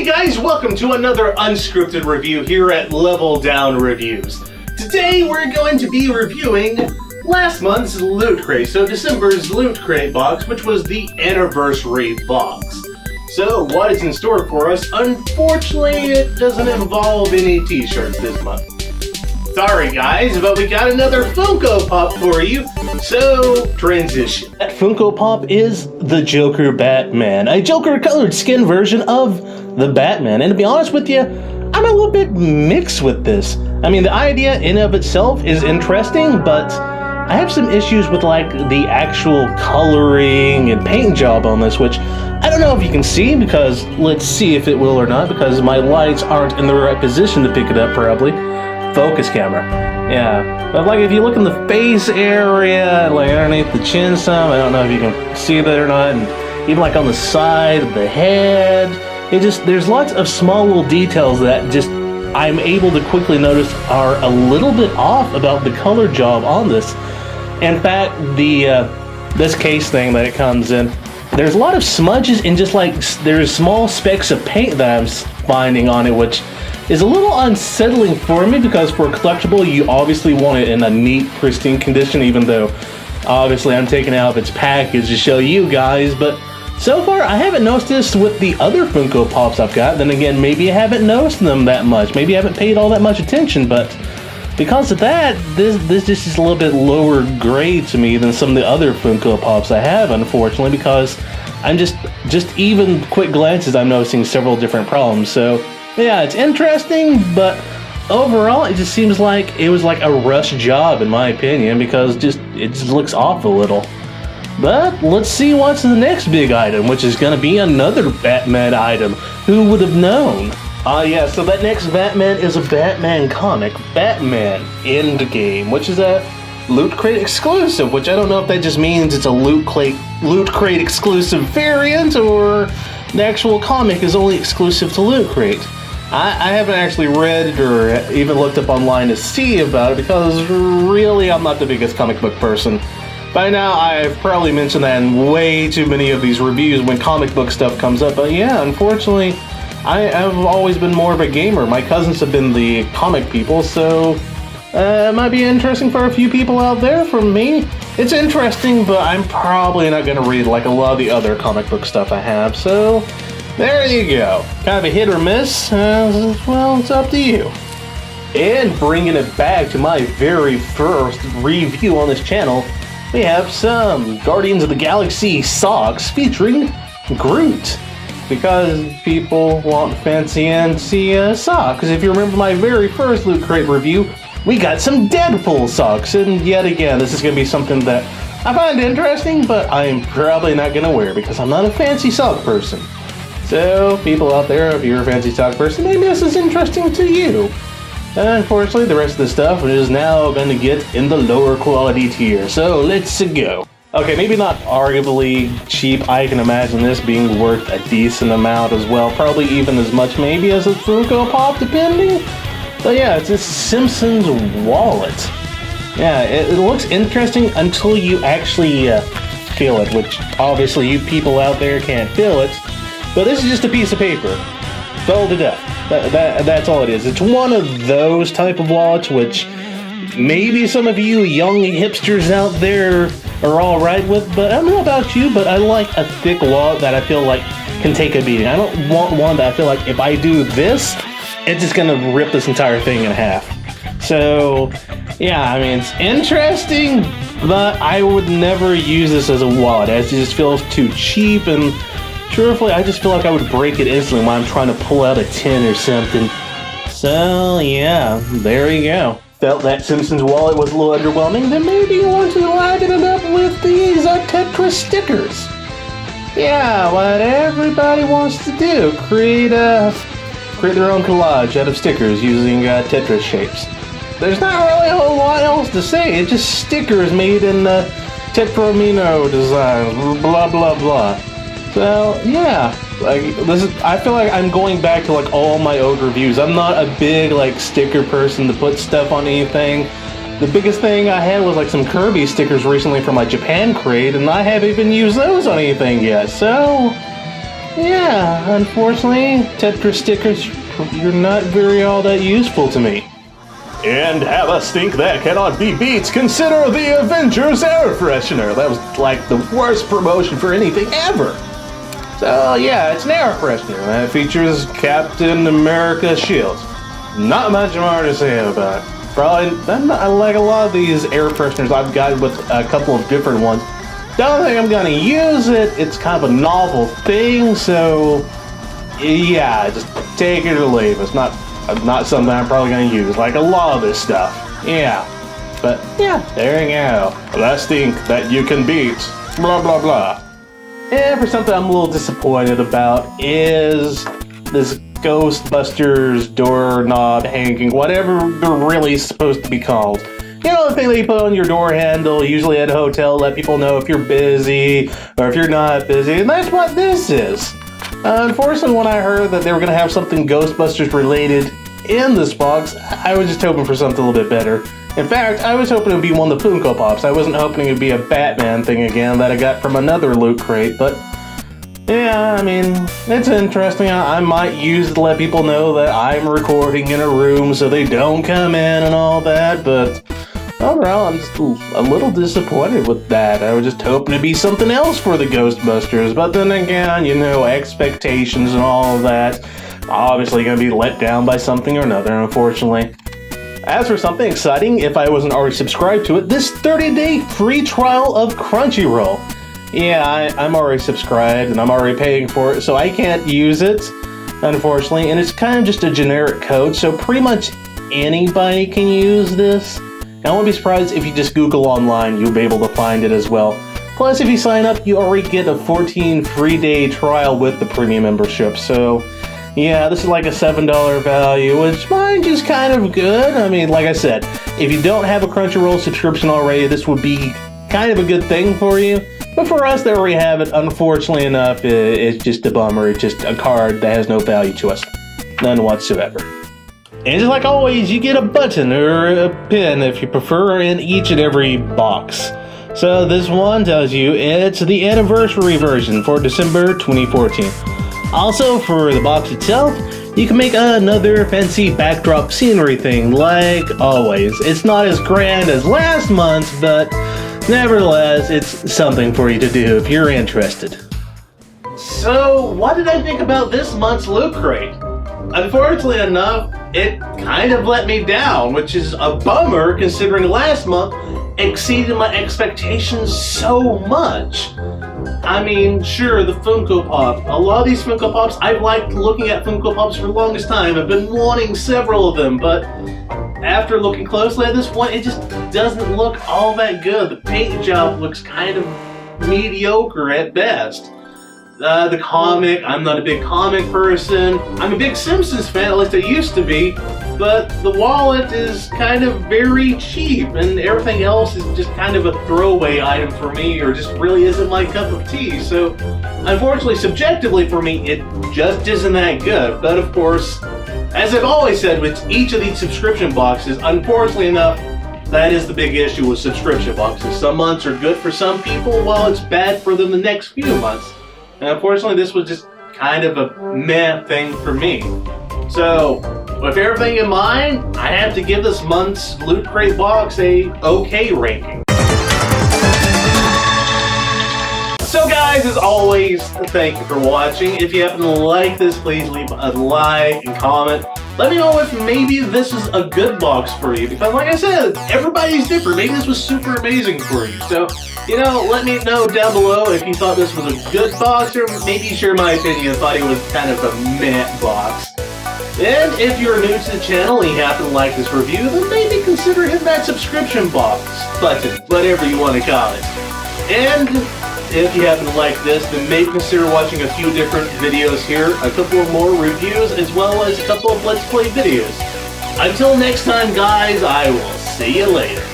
Hey guys, welcome to another unscripted review here at Level Down Reviews. Today we're going to be reviewing last month's Loot Crate, so December's Loot Crate box, which was the anniversary box. So what is in store for us? Unfortunately, it doesn't involve any t-shirts this month. Sorry guys, but we got another Funko Pop for you, so transition. That Funko Pop is the Joker Batman, a Joker colored skin version of the Batman, and to be honest with you, I'm a little bit mixed with this. I mean, the idea in of itself is interesting, but I have some issues with like the actual coloring and paint job on this, which I don't know if you can see, because let's see if it will or not, because my lights aren't in the right position to pick it up probably. Focus camera. Yeah. But like if you look in the face area, like underneath the chin some, I don't know if you can see that or not, and even like on the side of the head, there's lots of small little details that just I'm able to quickly notice are a little bit off about the color job on this. In fact, this case thing that it comes in, there's a lot of smudges and just like there's small specks of paint that I'm finding on it, which is a little unsettling for me, because for a collectible you obviously want it in a neat, pristine condition, even though obviously I'm taking it out of its package to show you guys. But so far I haven't noticed this with the other Funko Pops I've got. Then again, maybe I haven't noticed them that much, maybe I haven't paid all that much attention, but because of that, this just is a little bit lower grade to me than some of the other Funko Pops I have, unfortunately, because I'm just even quick glances I'm noticing several different problems. So yeah, it's interesting, but overall it just seems like it was like a rush job in my opinion, because it just looks off a little. But let's see what's the next big item, which is going to be another Batman item. Who would have known? Yeah, so that next Batman is a Batman comic, Batman Endgame, which is a Loot Crate exclusive, which I don't know if that just means it's a Loot Crate exclusive variant, or the actual comic is only exclusive to Loot Crate. I haven't actually read it or even looked up online to see about it, because really I'm not the biggest comic book person. By now I've probably mentioned that in way too many of these reviews when comic book stuff comes up, but yeah, unfortunately I've always been more of a gamer. My cousins have been the comic people, so it might be interesting for a few people out there. For me, it's interesting, but I'm probably not going to read like a lot of the other comic book stuff I have, so there you go. Kind of a hit or miss, well, it's up to you. And bringing it back to my very first review on this channel, we have some Guardians of the Galaxy socks featuring Groot, because people want fancy socks. If you remember my very first Loot Crate review, we got some Deadpool socks, and yet again, this is going to be something that I find interesting, but I'm probably not going to wear because I'm not a fancy sock person. So, people out there, if you're a fancy sock person, maybe this is interesting to you. Unfortunately, the rest of the stuff is now going to get in the lower quality tier, so let's go. Okay, maybe not arguably cheap. I can imagine this being worth a decent amount as well, probably even as much maybe as a Funko Pop, depending. But yeah, it's a Simpsons wallet. Yeah, it looks interesting until you actually feel it, which obviously you people out there can't feel it. But this is just a piece of paper, folded up. That's all it is. It's one of those type of wallets, which maybe some of you young hipsters out there are alright with, but I don't know about you, but I like a thick wallet that I feel like can take a beating. I don't want one that I feel like if I do this, it's just gonna rip this entire thing in half. So, yeah, I mean, it's interesting, but I would never use this as a wallet, as it just feels too cheap, and truthfully, I just feel like I would break it instantly when I'm trying to pull out a tin or something. So, yeah, there you go. Felt that Simpsons wallet was a little underwhelming, then maybe you want to liven it up with these Tetris stickers. Yeah, what everybody wants to do, create their own collage out of stickers using Tetris shapes. There's not really a whole lot else to say, it's just stickers made in Tetromino design, blah blah blah. So, yeah, like I feel like I'm going back to like all my old reviews. I'm not a big like sticker person to put stuff on anything. The biggest thing I had was like some Kirby stickers recently from my Japan crate, and I haven't even used those on anything yet. So, yeah, unfortunately, Tetris stickers, you're not very all that useful to me. And have a stink that cannot be beat. Consider the Avengers air freshener. That was like the worst promotion for anything ever. So yeah, it's an air freshener that features Captain America's shield. Not much more to say about it. Probably, I like a lot of these air fresheners I've got with a couple of different ones. Don't think I'm gonna use it. It's kind of a novel thing, so yeah, just take it or leave. It's not something I'm probably gonna use, like a lot of this stuff. Yeah, but yeah, there you go. That stink that you can beat. Blah blah blah. And for something I'm a little disappointed about is this Ghostbusters doorknob hanging, whatever they're really supposed to be called. You know, the thing that you put on your door handle, usually at a hotel, let people know if you're busy or if you're not busy, and that's what this is. Unfortunately, when I heard that they were going to have something Ghostbusters related in this box, I was just hoping for something a little bit better. In fact, I was hoping it would be one of the Funko Pops. I wasn't hoping it would be a Batman thing again that I got from another loot crate, but yeah, I mean, it's interesting. I might use it to let people know that I'm recording in a room so they don't come in and all that, but overall, I'm just a little disappointed with that. I was just hoping to be something else for the Ghostbusters, but then again, you know, expectations and all of that, obviously going to be let down by something or another, unfortunately. As for something exciting, if I wasn't already subscribed to it, this 30-day free trial of Crunchyroll. Yeah, I'm already subscribed and I'm already paying for it, so I can't use it, unfortunately, and it's kind of just a generic code, so pretty much anybody can use this. I won't be surprised if you just Google online, you'll be able to find it as well. Plus, if you sign up, you already get a 14 free day trial with the premium membership, so yeah, this is like a $7 value, which mine is kind of good. I mean, like I said, if you don't have a Crunchyroll subscription already, this would be kind of a good thing for you. But for us that already have it, unfortunately enough, it's just a bummer. It's just a card that has no value to us. None whatsoever. And just like always, you get a button or a pin if you prefer in each and every box. So this one tells you it's the anniversary version for December 2014. Also, for the box itself, you can make another fancy backdrop scenery thing, like always. It's not as grand as last month's, but nevertheless, it's something for you to do if you're interested. So, what did I think about this month's Loot Crate? Unfortunately enough, it kind of let me down, which is a bummer considering last month exceeded my expectations so much. I mean, sure, the Funko Pop. A lot of these Funko Pops, I've liked looking at Funko Pops for the longest time. I've been wanting several of them, but after looking closely at this one, it just doesn't look all that good. The paint job looks kind of mediocre at best. The comic, I'm not a big comic person. I'm a big Simpsons fan, at least I used to be, but the wallet is kind of very cheap, and everything else is just kind of a throwaway item for me, or just really isn't my cup of tea. So, unfortunately, subjectively for me, it just isn't that good. But of course, as I've always said with each of these subscription boxes, unfortunately enough, that is the big issue with subscription boxes. Some months are good for some people, while it's bad for them the next few months. And unfortunately, this was just kind of a meh thing for me. So, with everything in mind, I have to give this month's Loot Crate box a okay ranking. So guys, as always, thank you for watching. If you happen to like this, please leave a like and comment. Let me know if maybe this is a good box for you, because like I said, everybody's different. Maybe this was super amazing for you. So, you know, let me know down below if you thought this was a good box, or maybe share my opinion and thought it was kind of a meh box. And if you're new to the channel and you happen to like this review, then maybe consider hitting that subscription box button, whatever you want to call it. And if you happen to like this, then maybe consider watching a few different videos here, a couple of more reviews, as well as a couple of Let's Play videos. Until next time, guys, I will see you later.